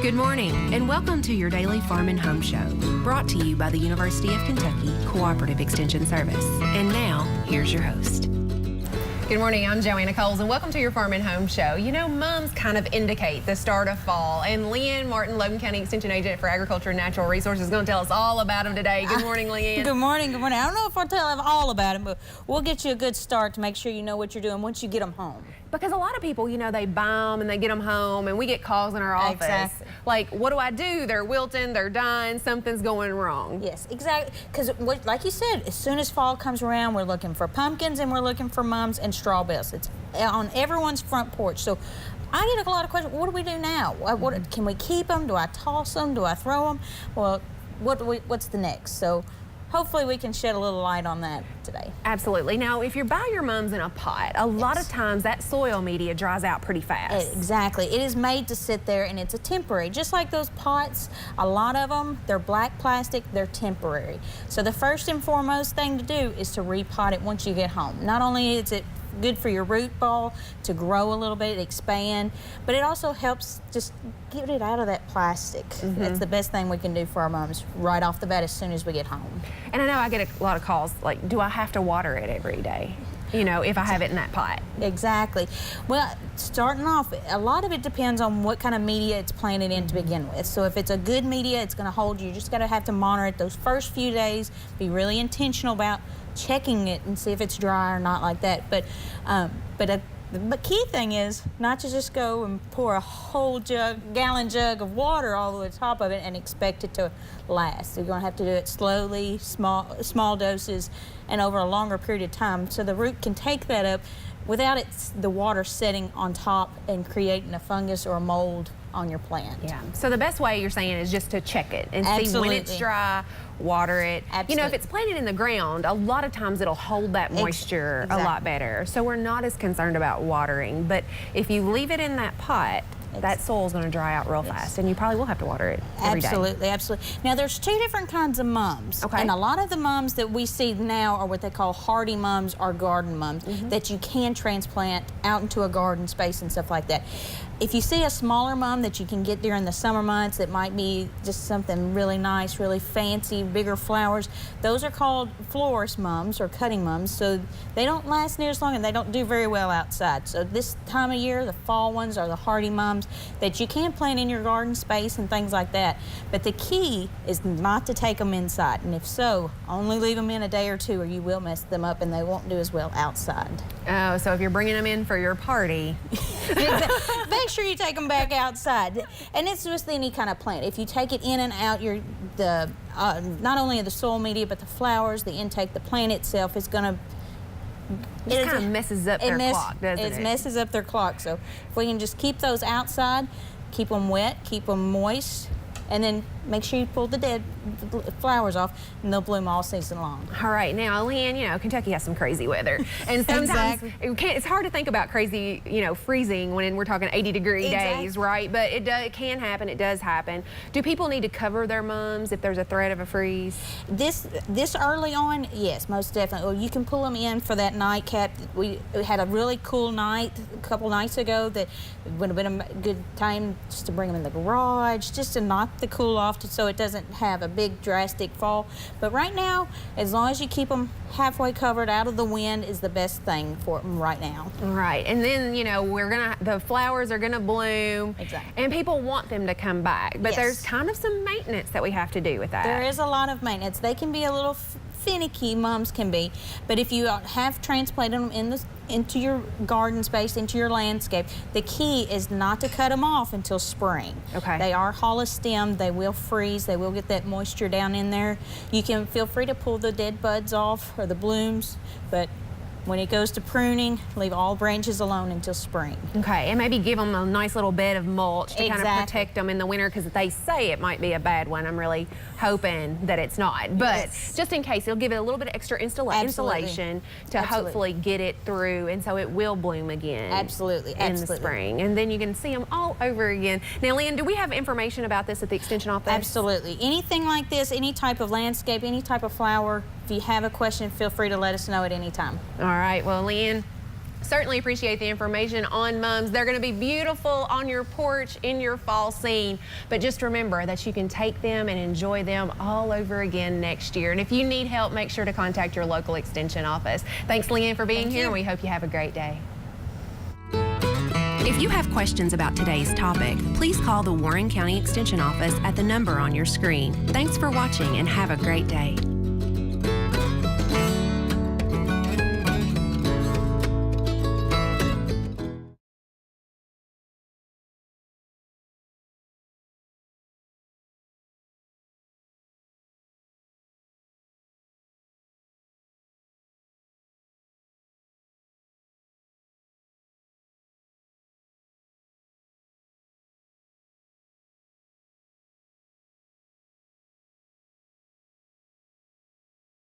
Good morning, and welcome to your daily Farm and Home Show, brought to you by the University of Kentucky Cooperative Extension Service. And now, here's your host. Good morning, I'm Joanna Coles, and welcome to your Farm and Home Show. You know, mums kind of indicate the start of fall, and Leann Martin, Logan County Extension Agent for Agriculture and Natural Resources, is going to tell us all about them today. Good morning, Leann. Good morning, good morning. I don't know if I'll tell them all about them, but we'll get you a good start to make sure you know what you're doing once you get them home. Because a lot of people, you know, they buy them and they get them home, and we get calls in our office. Exactly. Like, what do I do? They're wilting, they're dying, something's going wrong. Yes, exactly. Because, like you said, as soon as fall comes around, we're looking for pumpkins and we're looking for mums and straw bales. It's on everyone's front porch. So I get a lot of questions. What do we do now? Can we keep them? Do I toss them? Do I throw them? Well, what's the next? So hopefully we can shed a little light on that today. Absolutely. Now, if you buy your mums in a pot, a lot of times that soil media dries out pretty fast. Exactly. It is made to sit there, and it's a temporary. Just like those pots, a lot of them, they're black plastic, they're temporary. So the first and foremost thing to do is to repot it once you get home. Not only is it good for your root ball to grow a little bit, expand, but it also helps just get it out of that plastic. That's the best thing we can do for our mums right off the bat as soon as we get home. And I know I get a lot of calls like, do I have to water it every day? You know, if I have it in that pot. Exactly. Well, starting off, a lot of it depends on what kind of media it's planted in to begin with. So if it's a good media, it's going to hold you. You just got to have to monitor it those first few days, be really intentional about checking it and see if it's dry or not like that. But the key thing is not to just go and pour a whole gallon jug of water all the way to the top of it and expect it to last. You're going to have to do it slowly, small doses, and over a longer period of time so the root can take that up without the water setting on top and creating a fungus or a mold on your plant. Yeah. So the best way you're saying is just to check it and see when it's dry, water it. Absolutely. You know, if it's planted in the ground, a lot of times it'll hold that moisture a lot better. So we're not as concerned about watering. But if you leave it in that pot, that soil's going to dry out real fast, and you probably will have to water it every day. Absolutely. Now, there's two different kinds of mums. Okay. And a lot of the mums that we see now are what they call hardy mums or garden mums that you can transplant out into a garden space and stuff like that. If you see a smaller mum that you can get during the summer months that might be just something really nice, really fancy, bigger flowers, those are called florist mums or cutting mums. So they don't last near as long and they don't do very well outside. So this time of year, the fall ones are the hardy mums that you can plant in your garden space and things like that. But the key is not to take them inside. And if so, only leave them in a day or two or you will mess them up and they won't do as well outside. Oh, so if you're bringing them in for your party. Make sure you take them back outside. And it's just any kind of plant. If you take it in and out, not only the soil media, but the flowers, the intake, the plant itself is going to... It kind of messes up their clock, doesn't it? It messes up their clock. So if we can just keep those outside, keep them wet, keep them moist, and then make sure you pull the dead flowers off, and they'll bloom all season long. All right, now, Leann, you know, Kentucky has some crazy weather. And sometimes it's hard to think about crazy, you know, freezing when we're talking 80-degree days, right? But it can happen, it does happen. Do people need to cover their mums if there's a threat of a freeze? This early on, yes, most definitely. Well, you can pull them in for that nightcap. We had a really cool night a couple nights ago that would have been a good time just to bring them in the garage, just to knock the cool off so it doesn't have a big drastic fall. But right now, as long as you keep them halfway covered out of the wind is the best thing for them right now. Right, and then, you know, the flowers are gonna bloom. Exactly. And people want them to come back, but there's kind of some maintenance that we have to do with that. There is a lot of maintenance. They can be a little finicky, mums can be, but if you have transplanted them into your garden space, into your landscape, the key is not to cut them off until spring. Okay. They are hollow stem, they will freeze, they will get that moisture down in there. You can feel free to pull the dead buds off or the blooms, but when it goes to pruning, leave all branches alone until spring. Okay, and maybe give them a nice little bed of mulch to kind of protect them in the winter, because they say it might be a bad one. I'm really hoping that it's not. But just in case, it'll give it a little bit of extra insulation to hopefully get it through, and so it will bloom again. Absolutely. In the spring. And then you can see them all over again. Now, Leann, do we have information about this at the Extension office? Absolutely. Anything like this, any type of landscape, any type of flower, if you have a question, feel free to let us know at any time. All right, well, Leann, Certainly appreciate the information on mums. They're going to be beautiful on your porch in your fall scene. But just remember that you can take them and enjoy them all over again next year. And if you need help, make sure to contact your local extension office. Thanks, Leann, for being here, and we hope you have a great day. If you have questions about today's topic, please call the Warren County Extension Office at the number on your screen. Thanks for watching and have a great day.